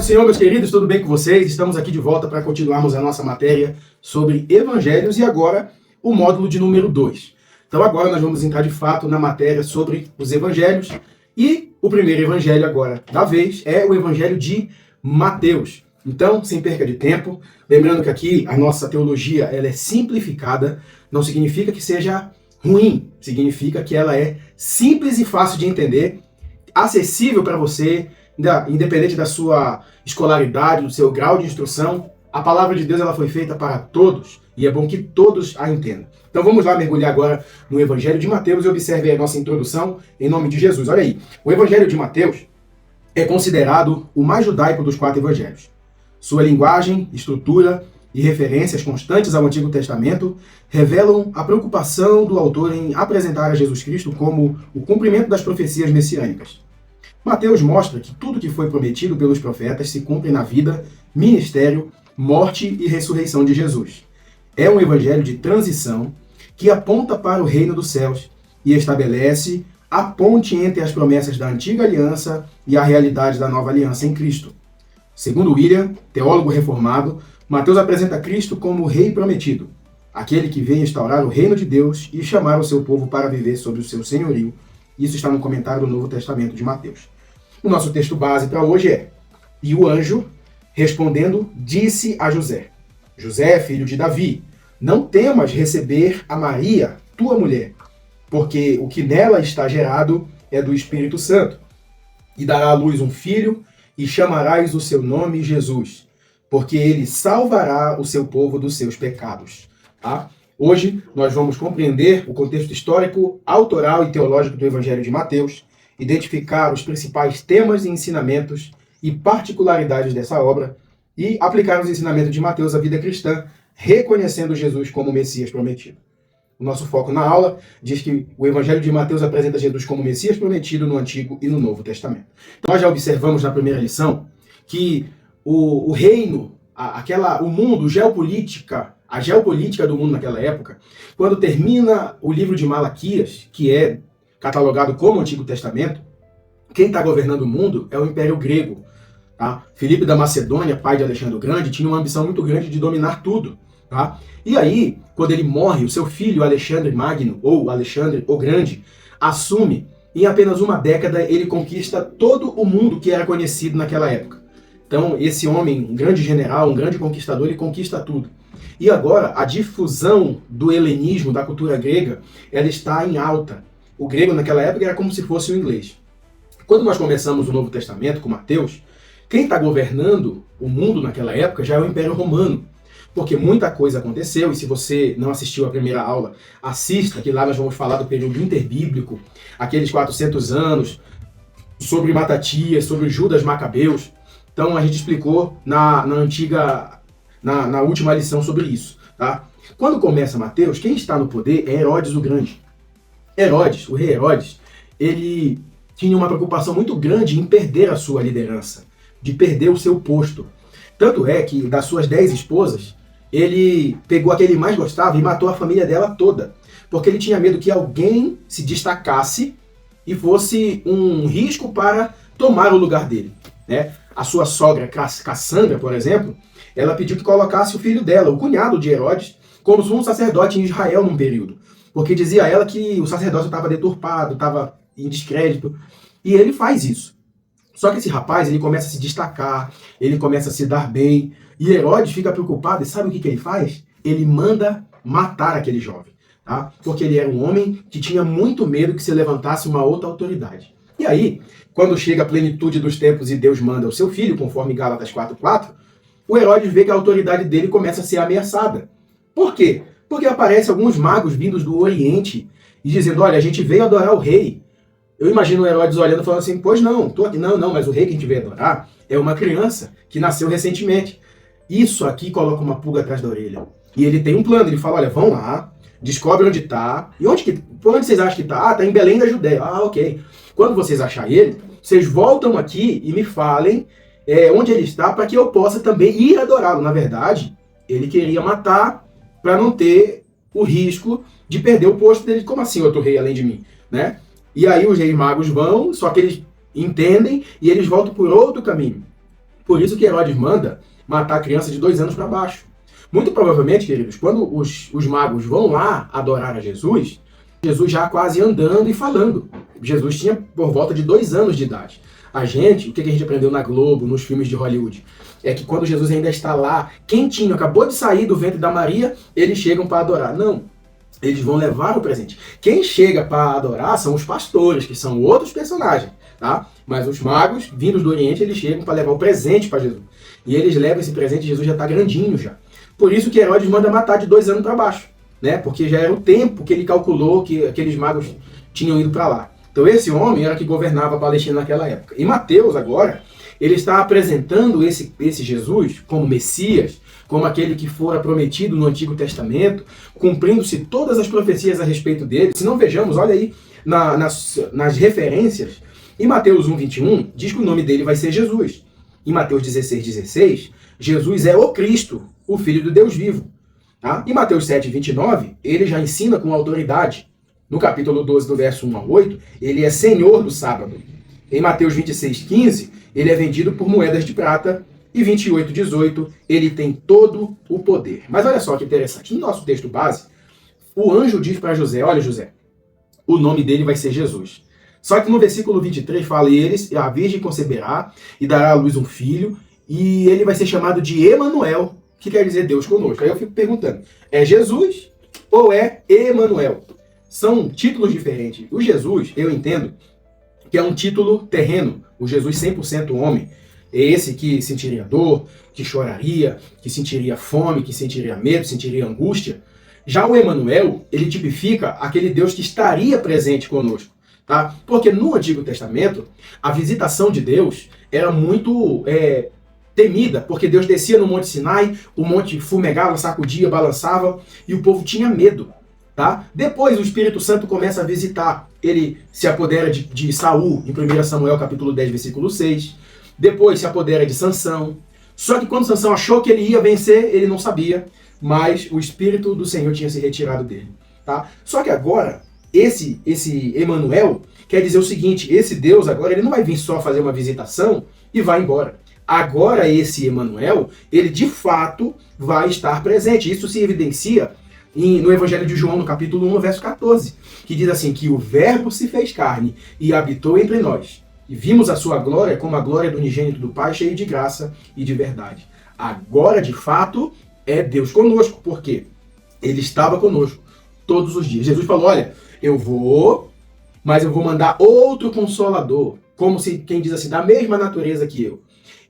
do Senhor, meus queridos, tudo bem com vocês? Estamos aqui de volta para continuarmos a nossa matéria sobre evangelhos e agora o módulo de número 2. Então agora nós vamos entrar de fato na matéria sobre os evangelhos e o primeiro evangelho agora da vez é o evangelho de Mateus. Então, sem perca de tempo, lembrando que aqui a nossa teologia ela é simplificada, não significa que seja ruim, significa que ela é simples e fácil de entender, acessível para você, independente da sua escolaridade, do seu grau de instrução. A palavra de Deus ela foi feita para todos e é bom que todos a entendam. Então vamos lá mergulhar agora no Evangelho de Mateus e observe a nossa introdução em nome de Jesus. Olha aí, o Evangelho de Mateus é considerado o mais judaico dos 4 evangelhos. Sua linguagem, estrutura e referências constantes ao Antigo Testamento revelam a preocupação do autor em apresentar a Jesus Cristo como o cumprimento das profecias messiânicas. Mateus mostra que tudo que foi prometido pelos profetas se cumpre na vida, ministério, morte e ressurreição de Jesus. É um evangelho de transição que aponta para o reino dos céus e estabelece a ponte entre as promessas da antiga aliança e a realidade da nova aliança em Cristo. Segundo William, teólogo reformado, Mateus apresenta Cristo como o rei prometido, aquele que vem instaurar o reino de Deus e chamar o seu povo para viver sob o seu senhorio. Isso está no comentário do Novo Testamento de Mateus. O nosso texto base para hoje é: e o anjo, respondendo, disse a José: José, filho de Davi, não temas receber a Maria, tua mulher, porque o que nela está gerado é do Espírito Santo. E dará à luz um filho, e chamarás o seu nome Jesus, porque ele salvará o seu povo dos seus pecados. Tá? Hoje nós vamos compreender o contexto histórico, autoral e teológico do Evangelho de Mateus, identificar os principais temas e ensinamentos e particularidades dessa obra e aplicar os ensinamentos de Mateus à vida cristã, reconhecendo Jesus como o Messias prometido. O nosso foco na aula diz que o Evangelho de Mateus apresenta Jesus como o Messias prometido no Antigo e no Novo Testamento. Então, nós já observamos na primeira lição que o reino, o mundo, a geopolítica do mundo naquela época, quando termina o livro de Malaquias, que é catalogado como Antigo Testamento, quem está governando o mundo é o Império Grego. Tá? Filipe da Macedônia, pai de Alexandre o Grande, tinha uma ambição muito grande de dominar tudo. Tá? E aí, quando ele morre, o seu filho Alexandre Magno, ou Alexandre o Grande, assume, em apenas uma década, ele conquista todo o mundo que era conhecido naquela época. Então, esse homem, um grande general, um grande conquistador, ele conquista tudo. E agora, a difusão do helenismo, da cultura grega, ela está em alta. O grego naquela época era como se fosse o inglês. Quando nós começamos o Novo Testamento com Mateus, quem está governando o mundo naquela época já é o Império Romano. Porque muita coisa aconteceu, e se você não assistiu a primeira aula, assista, que lá nós vamos falar do período interbíblico, aqueles 400 anos, sobre Matatias, sobre Judas Macabeus. Então a gente explicou na última lição sobre isso. Tá? Quando começa Mateus, quem está no poder é Herodes o Grande. Herodes, o rei Herodes, ele tinha uma preocupação muito grande em perder a sua liderança, de perder o seu posto. Tanto é que das suas 10 esposas, ele pegou a que ele mais gostava e matou a família dela toda, porque ele tinha medo que alguém se destacasse e fosse um risco para tomar o lugar dele. Né? A sua sogra, Cassandra, por exemplo, ela pediu que colocasse o filho dela, o cunhado de Herodes, como sumo sacerdote em Israel num período, porque dizia a ela que o sacerdócio estava deturpado, estava em descrédito, e ele faz isso. Só que esse rapaz, ele começa a se destacar, ele começa a se dar bem, e Herodes fica preocupado, e sabe o que ele faz? Ele manda matar aquele jovem, tá? Porque ele era um homem que tinha muito medo que se levantasse uma outra autoridade. E aí, quando chega a plenitude dos tempos e Deus manda o seu filho, conforme Gálatas 4:4, o Herodes vê que a autoridade dele começa a ser ameaçada. Por quê? Porque aparecem alguns magos vindos do Oriente e dizendo, olha, a gente veio adorar o rei. Eu imagino o Herodes olhando e falando assim, pois não, tô aqui. Não, mas o rei que a gente veio adorar é uma criança que nasceu recentemente. Isso aqui coloca uma pulga atrás da orelha. E ele tem um plano, ele fala, olha, vão lá, descobre onde está. E por onde vocês acham que está? Ah, está em Belém da Judéia. Ah, ok. Quando vocês acharem ele, vocês voltam aqui e me falem onde ele está para que eu possa também ir adorá-lo. Na verdade, ele queria matar para não ter o risco de perder o posto dele. Como assim outro rei além de mim? Né? E aí os reis magos vão, só que eles entendem e eles voltam por outro caminho. Por isso que Herodes manda matar a criança de 2 anos para baixo. Muito provavelmente, queridos, quando os magos vão lá adorar a Jesus, Jesus já quase andando e falando. Jesus tinha por volta de 2 anos de idade. A gente, o que a gente aprendeu na Globo, nos filmes de Hollywood, é que quando Jesus ainda está lá, quentinho, acabou de sair do ventre da Maria, eles chegam para adorar. Não, eles vão levar o presente. Quem chega para adorar são os pastores, que são outros personagens, tá? Mas os magos, vindos do Oriente, eles chegam para levar o presente para Jesus. E eles levam esse presente, Jesus já está grandinho já. Por isso que Herodes manda matar de 2 anos para baixo, né? Porque já era o tempo que ele calculou que aqueles magos tinham ido para lá. Então esse homem era que governava a Palestina naquela época. E Mateus agora, ele está apresentando esse Jesus como Messias, como aquele que fora prometido no Antigo Testamento, cumprindo-se todas as profecias a respeito dele. Se não vejamos, olha aí nas referências, em Mateus 1:21, diz que o nome dele vai ser Jesus. Em Mateus 16:16, Jesus é o Cristo, o Filho do Deus vivo. Tá? Em Mateus 7:29, ele já ensina com autoridade. No capítulo 12, do verso 1 ao 8, ele é Senhor do sábado. Em Mateus 26:15, ele é vendido por moedas de prata. E 28:18, ele tem todo o poder. Mas olha só que interessante. No nosso texto base, o anjo diz para José, olha José, o nome dele vai ser Jesus. Só que no versículo 23 fala, a virgem conceberá e dará à luz um filho, e ele vai ser chamado de Emanuel, que quer dizer Deus conosco. Aí eu fico perguntando, é Jesus ou é Emanuel? São títulos diferentes. O Jesus, eu entendo, que é um título terreno, o Jesus 100% homem. É esse que sentiria dor, que choraria, que sentiria fome, que sentiria medo, sentiria angústia. Já o Emanuel, ele tipifica aquele Deus que estaria presente conosco. Tá? Porque no Antigo Testamento, a visitação de Deus era muito temida, porque Deus descia no Monte Sinai, o monte fumegava, sacudia, balançava, e o povo tinha medo. Tá? Depois o Espírito Santo começa a visitar. Ele se apodera de Saul, em 1 Samuel capítulo 10, versículo 6. Depois se apodera de Sansão. Só que quando Sansão achou que ele ia vencer, ele não sabia, mas o Espírito do Senhor tinha se retirado dele. Tá? Só que agora, esse Emanuel quer dizer o seguinte, esse Deus agora ele não vai vir só fazer uma visitação e vai embora. Agora esse Emanuel, ele de fato vai estar presente. Isso se evidencia no Evangelho de João, no capítulo 1, verso 14, que diz assim, que o Verbo se fez carne e habitou entre nós. E vimos a sua glória como a glória do unigênito do Pai, cheio de graça e de verdade. Agora, de fato, é Deus conosco. Por quê? Ele estava conosco todos os dias. Jesus falou, olha, eu vou, mas eu vou mandar outro Consolador, como se quem diz assim, da mesma natureza que eu.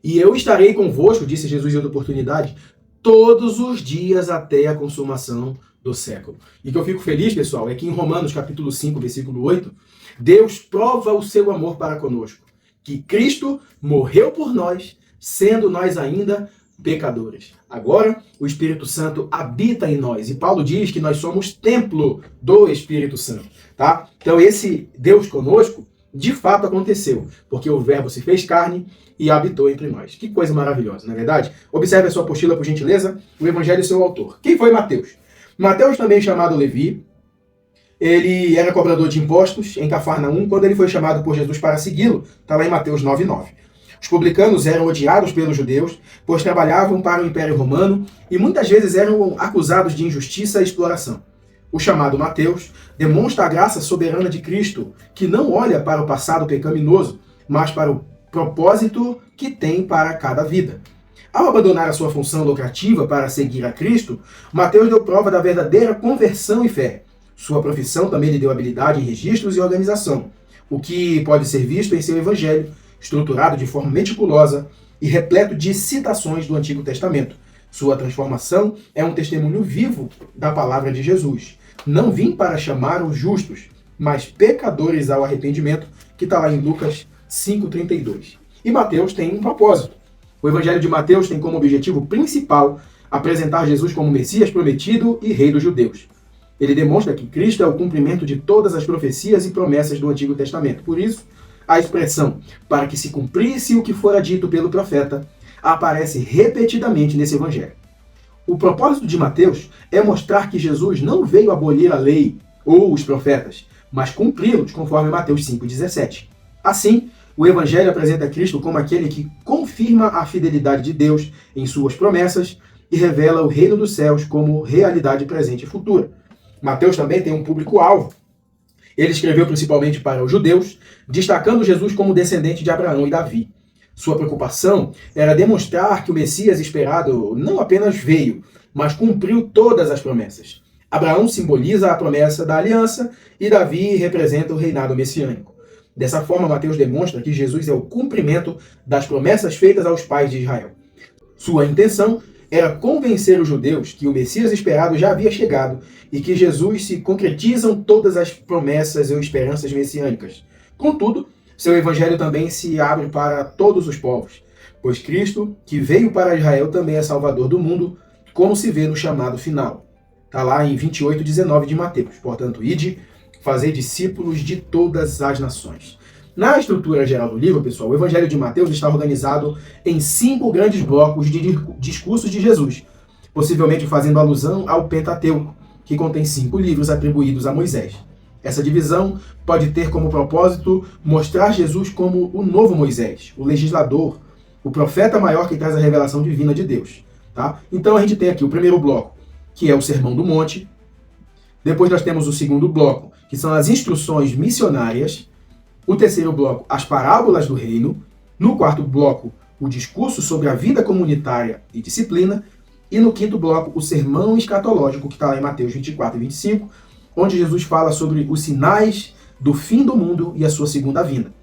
E eu estarei convosco, disse Jesus em outra oportunidade, todos os dias até a consumação do século. E que eu fico feliz, pessoal, é que em Romanos capítulo 5, versículo 8, Deus prova o seu amor para conosco, que Cristo morreu por nós, sendo nós ainda pecadores. Agora, o Espírito Santo habita em nós, e Paulo diz que nós somos templo do Espírito Santo, tá? Então esse Deus conosco, de fato aconteceu, porque o Verbo se fez carne e habitou entre nós. Que coisa maravilhosa, não é verdade? Observe a sua apostila, por gentileza, o Evangelho e seu autor. Quem foi Mateus? Mateus, também chamado Levi, ele era cobrador de impostos em Cafarnaum, quando ele foi chamado por Jesus para segui-lo. Está lá em Mateus 9:9. Os publicanos eram odiados pelos judeus, pois trabalhavam para o Império Romano e muitas vezes eram acusados de injustiça e exploração. O chamado Mateus demonstra a graça soberana de Cristo, que não olha para o passado pecaminoso, mas para o propósito que tem para cada vida. Ao abandonar a sua função lucrativa para seguir a Cristo, Mateus deu prova da verdadeira conversão e fé. Sua profissão também lhe deu habilidade em registros e organização, o que pode ser visto em seu evangelho, estruturado de forma meticulosa e repleto de citações do Antigo Testamento. Sua transformação é um testemunho vivo da palavra de Jesus. Não vim para chamar os justos, mas pecadores ao arrependimento, que está lá em Lucas 5:32. E Mateus tem um propósito. O Evangelho de Mateus tem como objetivo principal apresentar Jesus como Messias prometido e Rei dos judeus. Ele demonstra que Cristo é o cumprimento de todas as profecias e promessas do Antigo Testamento. Por isso, a expressão para que se cumprisse o que fora dito pelo profeta aparece repetidamente nesse Evangelho. O propósito de Mateus é mostrar que Jesus não veio abolir a lei ou os profetas, mas cumpri-los, conforme Mateus 5:17. Assim, o Evangelho apresenta Cristo como aquele que confirma a fidelidade de Deus em suas promessas e revela o reino dos céus como realidade presente e futura. Mateus também tem um público-alvo. Ele escreveu principalmente para os judeus, destacando Jesus como descendente de Abraão e Davi. Sua preocupação era demonstrar que o Messias esperado não apenas veio, mas cumpriu todas as promessas. Abraão simboliza a promessa da aliança e Davi representa o reinado messiânico. Dessa forma, Mateus demonstra que Jesus é o cumprimento das promessas feitas aos pais de Israel. Sua intenção era convencer os judeus que o Messias esperado já havia chegado e que Jesus se concretizam todas as promessas ou esperanças messiânicas. Contudo, seu evangelho também se abre para todos os povos, pois Cristo, que veio para Israel, também é Salvador do mundo, como se vê no chamado final. Está lá em 28:19 de Mateus. Portanto, ide, fazer discípulos de todas as nações. Na estrutura geral do livro, pessoal, o Evangelho de Mateus está organizado em 5 grandes blocos de discursos de Jesus, possivelmente fazendo alusão ao Pentateuco, que contém 5 livros atribuídos a Moisés. Essa divisão pode ter como propósito mostrar Jesus como o novo Moisés, o legislador, o profeta maior que traz a revelação divina de Deus. Tá? Então a gente tem aqui o primeiro bloco, que é o Sermão do Monte. Depois nós temos o segundo bloco, que são as instruções missionárias. O terceiro bloco, as parábolas do reino. No quarto bloco, o discurso sobre a vida comunitária e disciplina. E no quinto bloco, o sermão escatológico, que está lá em Mateus 24 e 25, onde Jesus fala sobre os sinais do fim do mundo e a sua segunda vinda.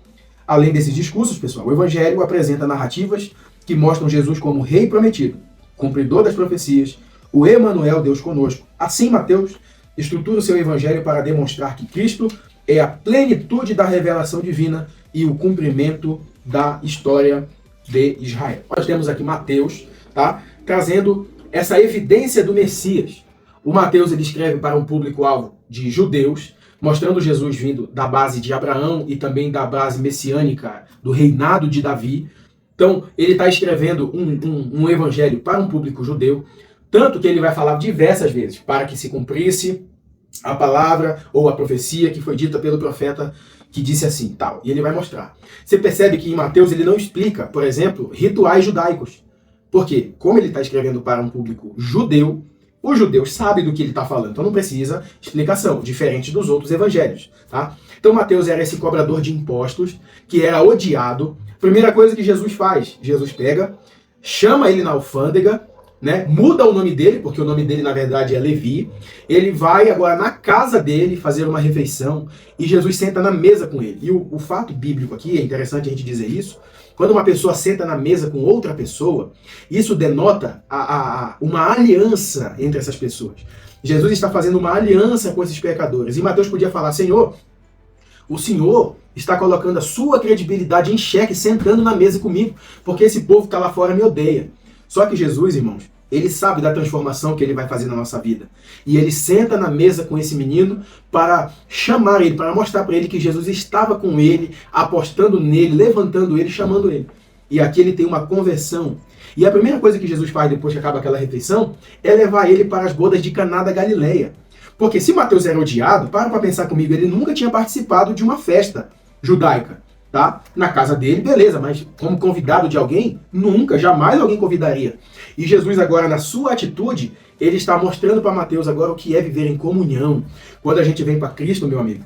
Além desses discursos, pessoal, o Evangelho apresenta narrativas que mostram Jesus como rei prometido, cumpridor das profecias, o Emanuel, Deus conosco. Assim, Mateus estrutura o seu Evangelho para demonstrar que Cristo é a plenitude da revelação divina e o cumprimento da história de Israel. Nós temos aqui Mateus, tá, trazendo essa evidência do Messias. O Mateus ele escreve para um público-alvo de judeus, mostrando Jesus vindo da base de Abraão e também da base messiânica do reinado de Davi. Então, ele está escrevendo um evangelho para um público judeu, tanto que ele vai falar diversas vezes, para que se cumprisse a palavra ou a profecia que foi dita pelo profeta que disse assim, tal. E ele vai mostrar. Você percebe que em Mateus ele não explica, por exemplo, rituais judaicos. Porque, como ele está escrevendo para um público judeu, os judeus sabem do que ele está falando, então não precisa explicação, diferente dos outros evangelhos. Tá? Então Mateus era esse cobrador de impostos, que era odiado. Primeira coisa que Jesus faz, Jesus pega, chama ele na alfândega, né, muda o nome dele, porque o nome dele na verdade é Levi. Ele vai agora na casa dele fazer uma refeição e Jesus senta na mesa com ele. E o fato bíblico aqui, é interessante a gente dizer isso, quando uma pessoa senta na mesa com outra pessoa, isso denota uma aliança entre essas pessoas. Jesus está fazendo uma aliança com esses pecadores. E Mateus podia falar, Senhor, o Senhor está colocando a sua credibilidade em xeque sentando na mesa comigo, porque esse povo que está lá fora me odeia. Só que Jesus, irmãos, ele sabe da transformação que ele vai fazer na nossa vida. E ele senta na mesa com esse menino para chamar ele, para mostrar para ele que Jesus estava com ele, apostando nele, levantando ele, chamando ele. E aqui ele tem uma conversão. E a primeira coisa que Jesus faz depois que acaba aquela refeição é levar ele para as bodas de Caná da Galileia. Porque se Mateus era odiado, para pensar comigo, ele nunca tinha participado de uma festa judaica. Tá? Na casa dele, beleza, mas como convidado de alguém, nunca, jamais alguém convidaria. E Jesus agora, na sua atitude, ele está mostrando para Mateus agora o que é viver em comunhão. Quando a gente vem para Cristo, meu amigo,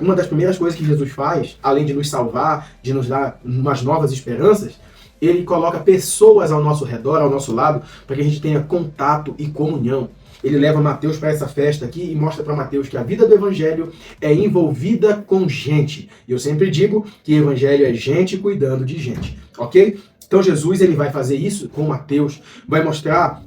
uma das primeiras coisas que Jesus faz, além de nos salvar, de nos dar umas novas esperanças, ele coloca pessoas ao nosso redor, ao nosso lado, para que a gente tenha contato e comunhão. Ele leva Mateus para essa festa aqui e mostra para Mateus que a vida do evangelho é envolvida com gente. E eu sempre digo que evangelho é gente cuidando de gente, ok? Então Jesus ele vai fazer isso com Mateus, vai mostrar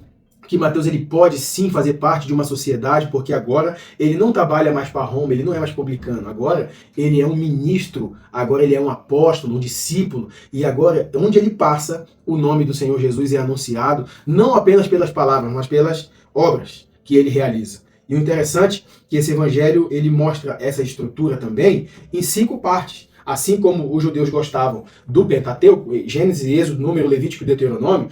que Mateus ele pode sim fazer parte de uma sociedade, porque agora ele não trabalha mais para Roma, ele não é mais publicano, agora ele é um ministro, agora ele é um apóstolo, um discípulo, e agora onde ele passa, o nome do Senhor Jesus é anunciado, não apenas pelas palavras, mas pelas obras que ele realiza. E o interessante é que esse evangelho ele mostra essa estrutura também em 5 partes. Assim como os judeus gostavam do Pentateuco, Gênesis, Êxodo, Número, Levítico e Deuteronômio,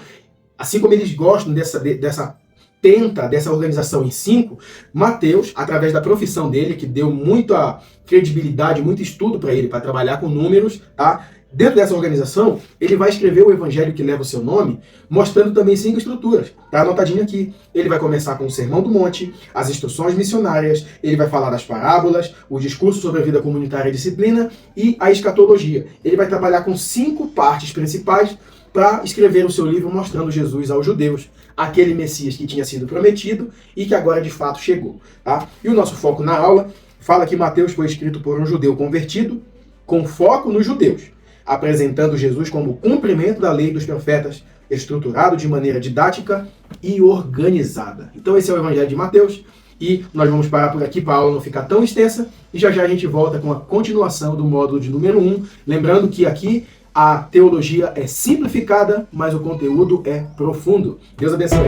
assim como eles gostam dessa organização em 5, Mateus, através da profissão dele, que deu muita credibilidade, muito estudo para ele, para trabalhar com números, tá? Dentro dessa organização, ele vai escrever o evangelho que leva o seu nome, mostrando também 5 estruturas. Tá anotadinho aqui. Ele vai começar com o Sermão do Monte, as instruções missionárias, ele vai falar das parábolas, o discurso sobre a vida comunitária e disciplina e a escatologia. Ele vai trabalhar com 5 partes principais para escrever o seu livro mostrando Jesus aos judeus, aquele Messias que tinha sido prometido e que agora de fato chegou. Tá? E o nosso foco na aula fala que Mateus foi escrito por um judeu convertido, com foco nos judeus, apresentando Jesus como o cumprimento da lei dos profetas, estruturado de maneira didática e organizada. Então esse é o Evangelho de Mateus, e nós vamos parar por aqui para a aula não ficar tão extensa, e já já a gente volta com a continuação do módulo de número 1, lembrando que aqui a teologia é simplificada, mas o conteúdo é profundo. Deus abençoe.